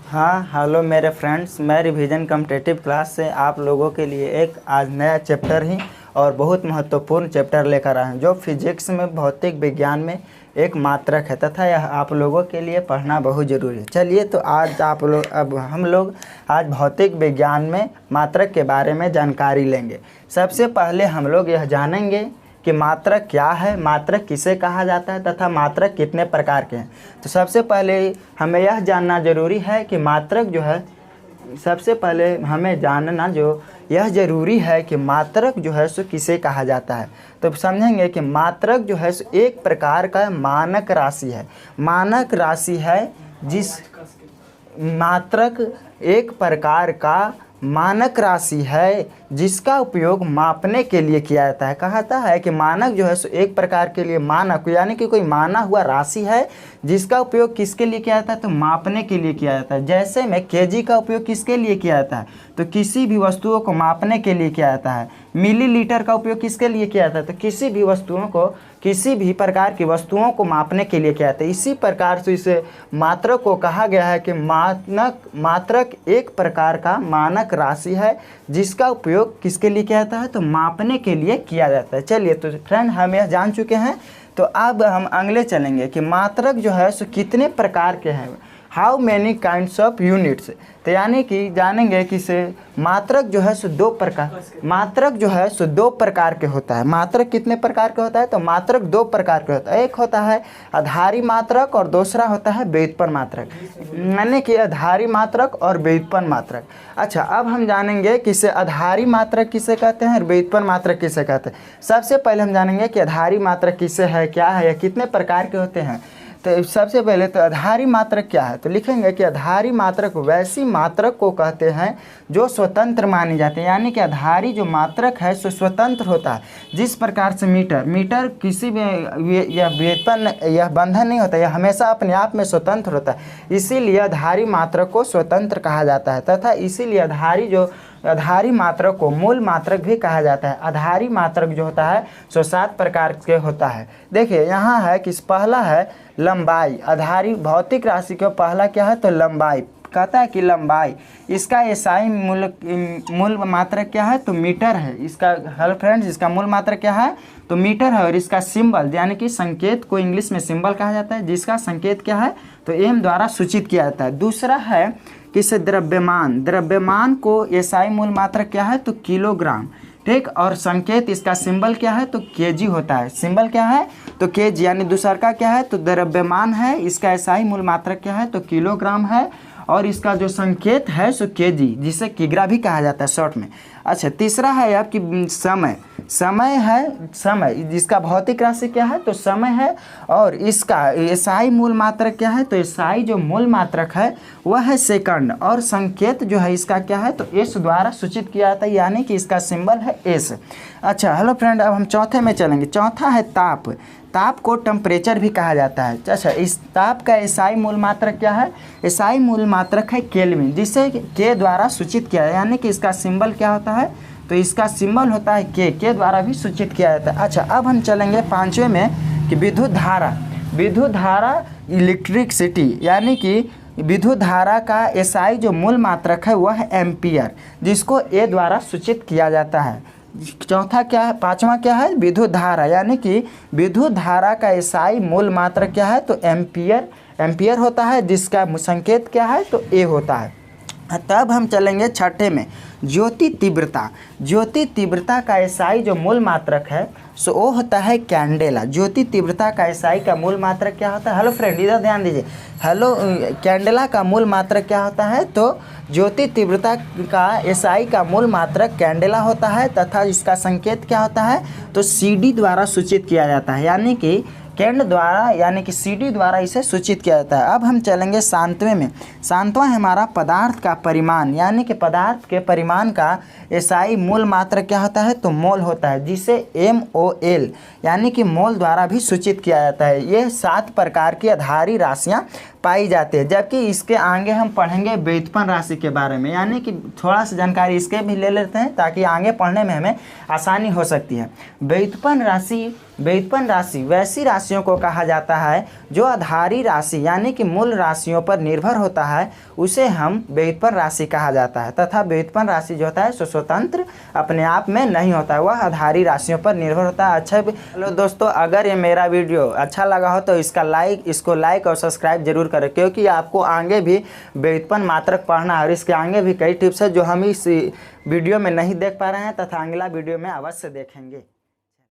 हाँ हेलो मेरे फ्रेंड्स, मैं रिवीजन कॉम्पिटिटिव क्लास से आप लोगों के लिए एक आज नया चैप्टर ही और बहुत महत्वपूर्ण चैप्टर लेकर आए हैं जो फिजिक्स में भौतिक विज्ञान में एक मात्रक है तथा यह आप लोगों के लिए पढ़ना बहुत ज़रूरी है। चलिए तो आज हम लोग आज भौतिक विज्ञान में मात्रक के बारे में जानकारी लेंगे। सबसे पहले हम लोग यह जानेंगे कि मात्रक क्या है, मात्रक किसे कहा जाता है तथा मात्रक कितने प्रकार के हैं। तो सबसे पहले हमें यह जानना ज़रूरी है कि मात्रक जो है, सबसे पहले हमें जानना जो यह ज़रूरी है कि मात्रक जो है सो किसे कहा जाता है। तो समझेंगे कि मात्रक जो है सो एक प्रकार का मानक राशि है। मानक राशि है जिस मात्रक एक प्रकार का मानक राशि है जिसका उपयोग मापने के लिए किया जाता है। कहता है कि मानक जो है सो एक प्रकार के लिए मानक यानी कि कोई माना हुआ राशि है जिसका उपयोग किसके लिए किया जाता है, तो मापने के लिए किया जाता है। जैसे में केजी का उपयोग किसके लिए किया जाता है, तो किसी भी वस्तुओं को मापने के लिए किया जाता है। मिलीलीटर का उपयोग किसके लिए किया जाता है, तो किसी भी वस्तुओं को, किसी भी प्रकार की वस्तुओं को मापने के लिए किया जाता है। इसी प्रकार से इसे मात्रक को कहा गया है कि मात्रक एक प्रकार का मानक राशि है जिसका उपयोग किसके लिए किया जाता है, तो मापने के लिए किया जाता है। चलिए तो फ्रेंड हम यह जान चुके हैं। तो अब हम अगले चलेंगे कि मात्रक जो है सो कितने प्रकार के हैं, how many kinds of units. तो यानी कि जानेंगे कि से मात्रक जो है सो दो प्रकार के होता है। मात्रक कितने प्रकार के होता है, तो मात्रक दो प्रकार के होता है। एक होता है आधारी मात्रक और दूसरा होता है व्युत्पन्न मात्रक, यानी कि आधारी मात्रक और व्युत्पन्न मात्रक। अच्छा, अब हम जानेंगे कि से आधारी मात्रक किसे कहते हैं और व्युत्पन्न मात्रक किसे कहते हैं। सबसे पहले हम जानेंगे कि आधारी मात्रक किसे है, क्या है या कितने प्रकार के होते हैं। तो सबसे पहले तो आधारी मात्रक क्या है, तो लिखेंगे कि आधारी मात्रक वैसी मात्रक को कहते हैं जो स्वतंत्र मानी जाती है। यानी कि आधारी जो मात्रक है सो स्वतंत्र होता है। जिस प्रकार से मीटर किसी भी यह व्युत्पन्न यह बंधन नहीं होता, यह हमेशा अपने आप में स्वतंत्र होता है। इसीलिए आधारी मात्रक को स्वतंत्र कहा जाता है तथा इसीलिए आधारी मात्रक को मूल मात्रक भी कहा जाता है। आधारी मात्रक जो होता है सो 7 प्रकार के होता है। देखिए यहाँ है कि पहला है लंबाई। आधारी भौतिक राशि का पहला क्या है, तो लंबाई। कहता है कि लंबाई, इसका एसआई मूल मात्रक क्या है, तो मीटर है। इसका हेलो फ्रेंड्स, इसका मूल मात्रक क्या है, तो मीटर है। और इसका सिंबल यानी कि संकेत को इंग्लिश में सिंबल कहा जाता है, जिसका संकेत क्या है, तो एम द्वारा सूचित किया जाता है। दूसरा है कि से द्रव्यमान को एसआई मूल मात्रक क्या है, तो किलोग्राम, ठीक। और संकेत इसका सिंबल क्या है, तो केजी होता है। सिंबल क्या है, तो केजी, यानी दूसरा का क्या है, तो द्रव्यमान है। इसका एसआई मूल मात्रक क्या है, तो किलोग्राम है। और इसका जो संकेत है सो केजी, जिसे किग्रा भी कहा जाता है शॉर्ट में। अच्छा, तीसरा है आपकी समय जिसका भौतिक राशि क्या है, तो समय है। और इसका एसआई मूल मात्रक क्या है, तो एसआई जो मूल मात्रक है वह है सेकंड। और संकेत जो है इसका क्या है, तो एस द्वारा सूचित किया जाता है, यानी कि इसका सिंबल है एस। अच्छा हेलो फ्रेंड, अब हम चौथे में चलेंगे। चौथा है ताप को टेम्परेचर भी कहा जाता है। अच्छा, इस ताप का एसआई मूल मात्रक क्या है, एसआई मूल मात्रक है केल्विन, जिसे के द्वारा सूचित किया है। यानी कि इसका सिंबल क्या होता है, तो इसका सिंबल होता है के द्वारा भी सूचित किया जाता है। अच्छा, अब हम चलेंगे पांचवें में कि विद्युत धारा इलेक्ट्रिसिटी, यानी कि विद्युत धारा का एसआई जो मूल मात्रक है वह है एम्पियर, जिसको ए द्वारा सूचित किया जाता है। चौथा क्या है, पांचवा क्या है, विद्युत धारा, यानी कि विद्युत धारा का एसआई मूल मात्रक क्या है, तो एम्पियर होता है, जिसका संकेत क्या है, तो ए होता है। तब हम चलेंगे छठे में, ज्योति तीव्रता का एसआई जो मूल मात्रक है सो वो होता है कैंडेला। ज्योति तीव्रता का एसआई का मूल मात्रक क्या होता है, हेलो फ्रेंड इधर ध्यान दीजिए, हेलो, कैंडेला का मूल मात्रक क्या होता है, तो ज्योति तीव्रता का एसआई का मूल मात्रक कैंडेला होता है तथा इसका संकेत क्या होता है, तो सीडी द्वारा सूचित किया जाता है। यानी कि केंद्र द्वारा, यानी कि सीडी द्वारा इसे सूचित किया जाता है। अब हम चलेंगे सांतवें में। सांतवां हमारा पदार्थ का परिमाण, यानी कि पदार्थ के परिमाण का एसआई मूल मात्रक क्या होता है, तो मोल होता है, जिसे MOL यानी कि मोल द्वारा भी सूचित किया जाता है। ये 7 प्रकार की आधारी राशियाँ पाई जाती है। जबकि इसके आगे हम पढ़ेंगे व्युत्पन्न राशि के बारे में, यानी कि थोड़ा सा जानकारी इसके भी ले लेते हैं ताकि आगे पढ़ने में हमें आसानी हो सकती है। व्युत्पन्न राशि वैसी राशियों को कहा जाता है जो आधारी राशि यानी कि मूल राशियों पर निर्भर होता है, उसे हम व्युत्पन्न राशि कहा जाता है। तथा व्युत्पन्न राशि जो होता है सो स्वतंत्र अपने आप में नहीं होता है, वह आधारी राशियों पर निर्भर होता है। अच्छा हेलो दोस्तों, अगर ये मेरा वीडियो अच्छा लगा हो तो इसको लाइक और सब्सक्राइब जरूर करें, क्योंकि आपको आगे भी व्युत्पन्न मात्रक पढ़ना है और इसके आगे भी कई टिप्स है जो हम इस वीडियो में नहीं देख पा रहे हैं तथा अगला वीडियो में अवश्य देखेंगे।